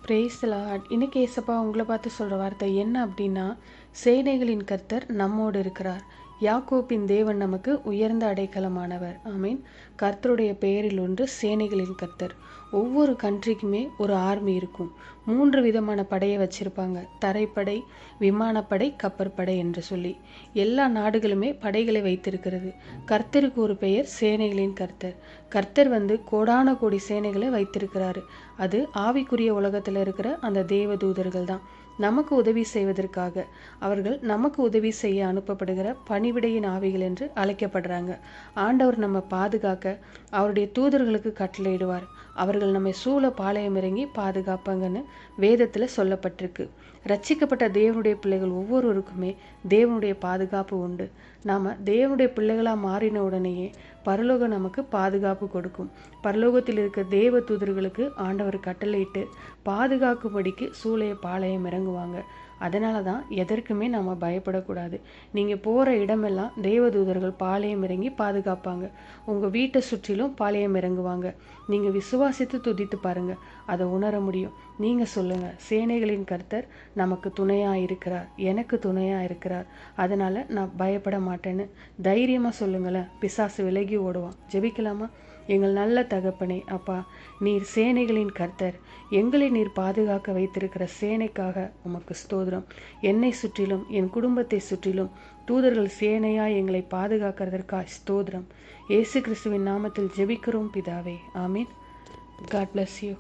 Praise the Lord. இன்னைக்கு ஏசப்பா உங்களை பார்த்து சொல்கிற வார்த்தை என்ன அப்படின்னா, சேனைகளின் கர்த்தர் நம்மோடு இருக்கிறார். யாக்கோப்பின் தேவன் நமக்கு உயர்ந்த அடைக்கலமானவர். ஆமீன். கர்த்தருடைய பெயரில் ஒன்று சேனைகளின் கர்த்தர். ஒவ்வொரு கண்ட்ரிக்குமே ஒரு ஆர்மி இருக்கும். 3 விதமான படையை வச்சிருப்பாங்க. தரைப்படை, விமானப்படை, கப்பற்படை என்று சொல்லி எல்லா நாடுகளுமே படைகளை வைத்திருக்கிறது. கர்த்தருக்கு ஒரு பெயர் சேனைகளின் கர்த்தர். கர்த்தர் கோடான கோடி சேனைகளை வைத்திருக்கிறாரு. அது ஆவிக்குரிய உலகத்தில் இருக்கிற அந்த தேவ தூதர்கள் தான். நமக்கு உதவி செய்வதற்காக அவர்கள் நமக்கு உதவி செய்ய அனுப்பப்படுகிற பணிவிடையின் ஆவிகள் என்று அழைக்கப்படுறாங்க. ஆண்டவர் நம்ம பாதுகாக்க அவருடைய தூதர்களுக்கு கட்டளையிடுவார். அவர்கள் நம்மை சூழ பாளையம் இறங்கி பாதுகாப்பாங்கன்னு வேதத்தில் சொல்லப்பட்டிருக்கு. ரட்சிக்கப்பட்ட தேவனுடைய பிள்ளைகள் ஒவ்வொருவருக்குமே தேவனுடைய பாதுகாப்பு உண்டு. நாம் தேவனுடைய பிள்ளைகளாக மாறின உடனேயே பரலோகம் நமக்கு பாதுகாப்பு கொடுக்கும். பரலோகத்தில் இருக்க தேவ தூதர்களுக்கு ஆண்டவர் கட்டளையிட்டு பாதுகாக்கும்படிக்கு சூளைய பாளையம் இறங்குவாங்க. அதனால தான் எதற்குமே நாம் பயப்படக்கூடாது. நீங்கள் போகிற இடமெல்லாம் தேவதூதர்கள் பாளையம் இறங்கி பாதுகாப்பாங்க. உங்கள் வீட்டை சுற்றிலும் பாளையம் இறங்குவாங்க. நீங்கள் விசுவாசித்து துதித்து பாருங்கள், அதை உணர முடியும். நீங்கள் சொல்லுங்கள், சேனைகளின் கர்த்தர் நமக்கு துணையாக இருக்கிறார், எனக்கு துணையாக இருக்கிறார், அதனால் நான் பயப்பட மாட்டேன்னு தைரியமாக சொல்லுங்களேன். பிசாசு விலகி ஓடுவான். ஜெபிக்கலாமா? எங்கள் நல்ல தகப்பனே, அப்பா, நீர் சேனைகளின் கர்த்தர். எங்களை நீர் பாதுகாக்க வைத்திருக்கிற சேனைக்காக உமக்கு ஸ்தோத்திரம். என்னை சுற்றிலும் என் குடும்பத்தை சுற்றிலும் தூதர்கள் சேனையாய் எங்களை பாதுகாக்கிறதற்காக ஸ்தோத்திரம். இயேசு கிறிஸ்துவின் நாமத்தில் ஜெபிக்கிறோம் பிதாவே. ஆமீன். God bless you.